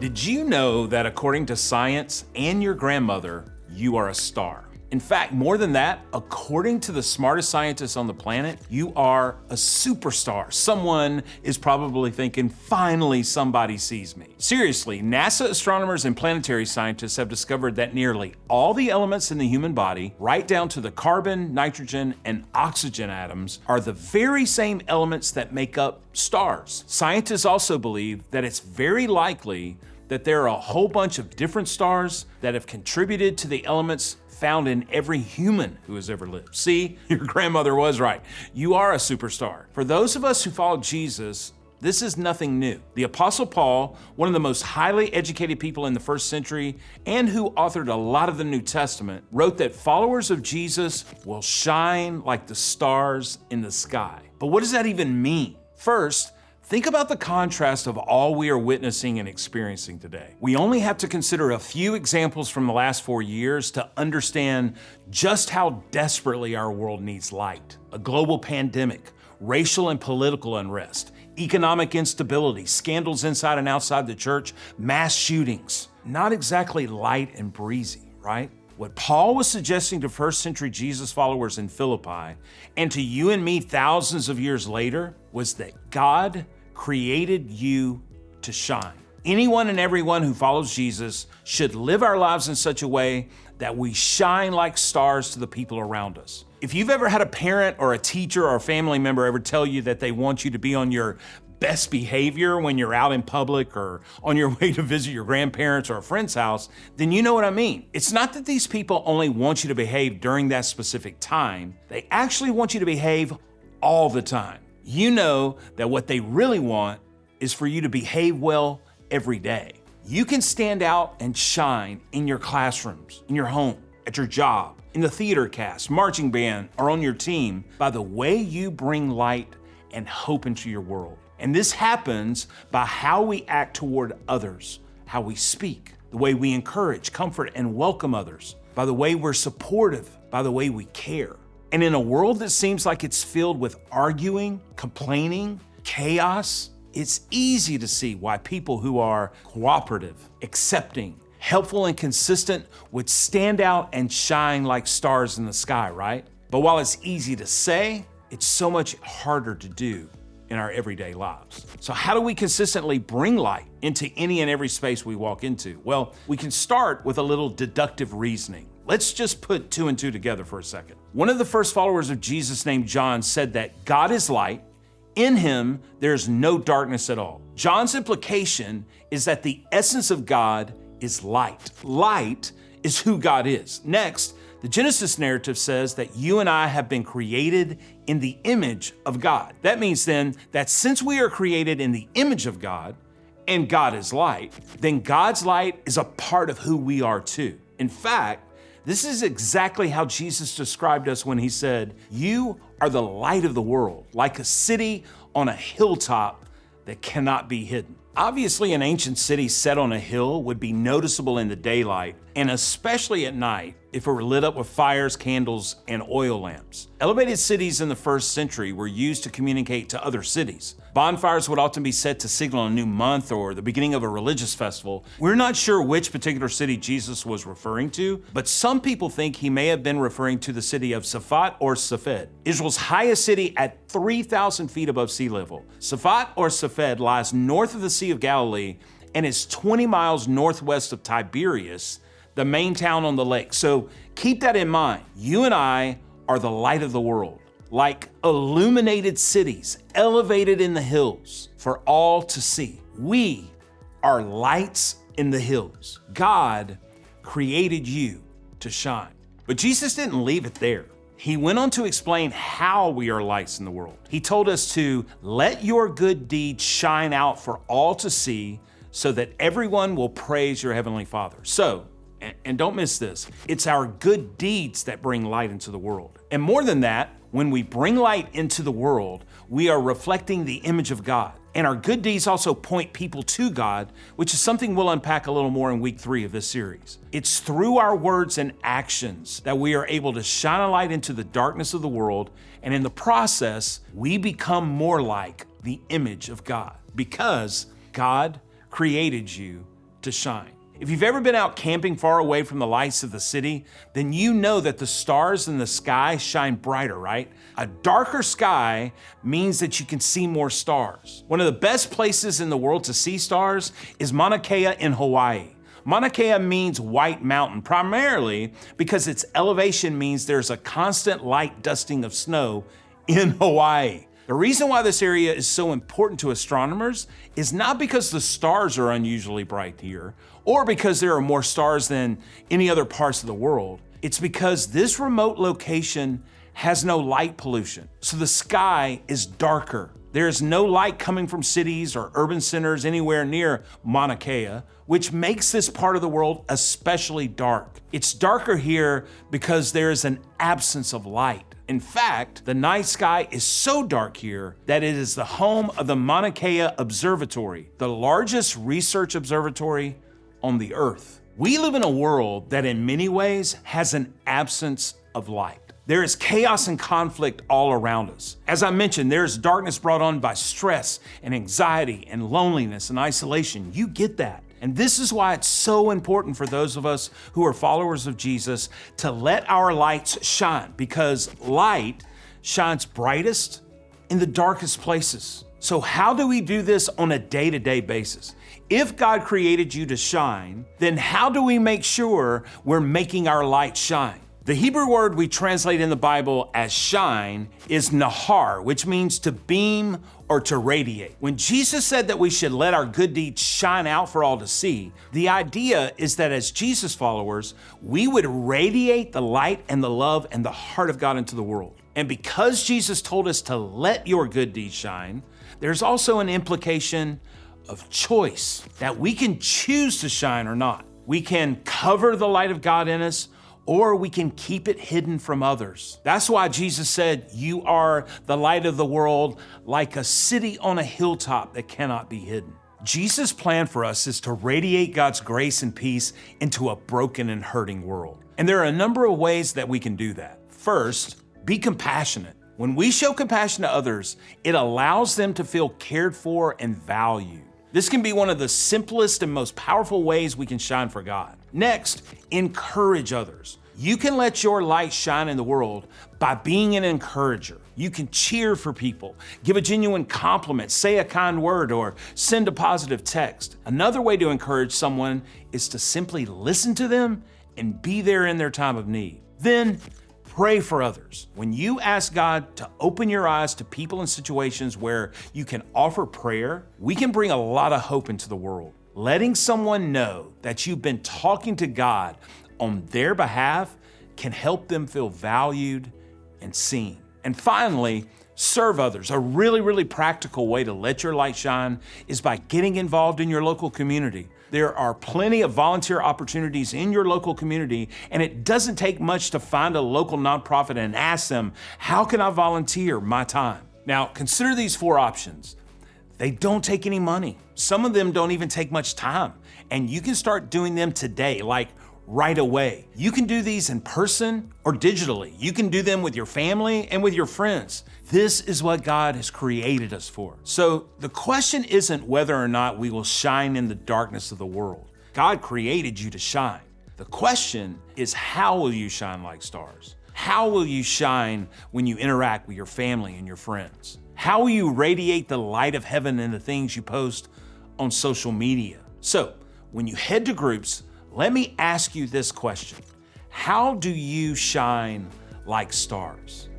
Did you know that according to science and your grandmother, you are a star? In fact, more than that, according to the smartest scientists on the planet, you are a superstar. Someone is probably thinking, finally somebody sees me. Seriously, NASA astronomers and planetary scientists have discovered that nearly all the elements in the human body, right down to the carbon, nitrogen, and oxygen atoms, are the very same elements that make up stars. Scientists also believe that it's very likely that there are a whole bunch of different stars that have contributed to the elements found in every human who has ever lived. See, your grandmother was right. You are a superstar. For those of us who follow Jesus, this is nothing new. The Apostle Paul, one of the most highly educated people in the first century and who authored a lot of the New Testament, wrote that followers of Jesus will shine like the stars in the sky. But what does that even mean? First, think about the contrast of all we are witnessing and experiencing today. We only have to consider a few examples from the last 4 years to understand just how desperately our world needs light. A global pandemic, racial and political unrest, economic instability, scandals inside and outside the church, mass shootings. Not exactly light and breezy, right? What Paul was suggesting to first century Jesus followers in Philippi and to you and me thousands of years later was that God created you to shine. Anyone and everyone who follows Jesus should live our lives in such a way that we shine like stars to the people around us. If you've ever had a parent or a teacher or a family member ever tell you that they want you to be on your best behavior when you're out in public or on your way to visit your grandparents or a friend's house, then you know what I mean. It's not that these people only want you to behave during that specific time. They actually want you to behave all the time. You know that what they really want is for you to behave well every day. You can stand out and shine in your classrooms, in your home, at your job, in the theater cast, marching band, or on your team by the way you bring light and hope into your world. And this happens by how we act toward others, how we speak, the way we encourage, comfort, and welcome others, by the way we're supportive, by the way we care. And in a world that seems like it's filled with arguing, complaining, chaos, it's easy to see why people who are cooperative, accepting, helpful, and consistent would stand out and shine like stars in the sky, right? But while it's easy to say, it's so much harder to do in our everyday lives. So how do we consistently bring light into any and every space we walk into? Well, we can start with a little deductive reasoning. Let's just put 2 and 2 together for a second. One of the first followers of Jesus named John said that God is light. In him, there's no darkness at all. John's implication is that the essence of God is light. Light is who God is. Next, the Genesis narrative says that you and I have been created in the image of God. That means then that since we are created in the image of God and God is light, then God's light is a part of who we are too. In fact, this is exactly how Jesus described us when he said, "You are the light of the world, like a city on a hilltop that cannot be hidden." Obviously, an ancient city set on a hill would be noticeable in the daylight, and especially at night if it were lit up with fires, candles, and oil lamps. Elevated cities in the first century were used to communicate to other cities. Bonfires would often be set to signal a new month or the beginning of a religious festival. We're not sure which particular city Jesus was referring to, but some people think he may have been referring to the city of Safat or Safed, Israel's highest city at 3,000 feet above sea level. Safat or Safed lies north of the Sea of Galilee and is 20 miles northwest of Tiberias, the main town on the lake. So keep that in mind. You and I are the light of the world, like illuminated cities elevated in the hills for all to see. We are lights in the hills. God created you to shine. But Jesus didn't leave it there. He went on to explain how we are lights in the world. He told us to let your good deeds shine out for all to see so that everyone will praise your heavenly Father. So, and don't miss this, it's our good deeds that bring light into the world. And more than that, when we bring light into the world, we are reflecting the image of God. And our good deeds also point people to God, which is something we'll unpack a little more in week 3 of this series. It's through our words and actions that we are able to shine a light into the darkness of the world, and in the process, we become more like the image of God because God created you to shine. If you've ever been out camping far away from the lights of the city, then you know that the stars in the sky shine brighter, right? A darker sky means that you can see more stars. One of the best places in the world to see stars is Mauna Kea in Hawaii. Mauna Kea means white mountain, primarily because its elevation means there's a constant light dusting of snow in Hawaii. The reason why this area is so important to astronomers is not because the stars are unusually bright here, or because there are more stars than any other parts of the world. It's because this remote location has no light pollution, so the sky is darker. There is no light coming from cities or urban centers anywhere near Mauna Kea, which makes this part of the world especially dark. It's darker here because there is an absence of light. In fact, the night sky is so dark here that it is the home of the Mauna Kea Observatory, the largest research observatory on the Earth. We live in a world that in many ways has an absence of light. There is chaos and conflict all around us. As I mentioned, there's darkness brought on by stress and anxiety and loneliness and isolation. You get that. And this is why it's so important for those of us who are followers of Jesus to let our lights shine, because light shines brightest in the darkest places. So how do we do this on a day-to-day basis? If God created you to shine, then how do we make sure we're making our light shine? The Hebrew word we translate in the Bible as shine is nahar, which means to beam or to radiate. When Jesus said that we should let our good deeds shine out for all to see, the idea is that as Jesus followers, we would radiate the light and the love and the heart of God into the world. And because Jesus told us to let your good deeds shine, there's also an implication of choice, that we can choose to shine or not. We can cover the light of God in us, or we can keep it hidden from others. That's why Jesus said, "You are the light of the world, like a city on a hilltop that cannot be hidden." Jesus' plan for us is to radiate God's grace and peace into a broken and hurting world. And there are a number of ways that we can do that. First, be compassionate. When we show compassion to others, it allows them to feel cared for and valued. This can be one of the simplest and most powerful ways we can shine for God. Next, encourage others. You can let your light shine in the world by being an encourager. You can cheer for people, give a genuine compliment, say a kind word, or send a positive text. Another way to encourage someone is to simply listen to them and be there in their time of need. Then, pray for others. When you ask God to open your eyes to people and situations where you can offer prayer, we can bring a lot of hope into the world. Letting someone know that you've been talking to God on their behalf can help them feel valued and seen. And finally, serve others. A really practical way to let your light shine is by getting involved in your local community. There are plenty of volunteer opportunities in your local community, and it doesn't take much to find a local nonprofit and ask them, "How can I volunteer my time?" Now, consider these 4 options. They don't take any money. Some of them don't even take much time, and you can start doing them today, like right away. You can do these in person or digitally. You can do them with your family and with your friends. This is what God has created us for. So the question isn't whether or not we will shine in the darkness of the world. God created you to shine. The question is, how will you shine like stars? How will you shine when you interact with your family and your friends? How will you radiate the light of heaven in the things you post on social media? So when you head to groups, let me ask you this question. How do you shine like stars?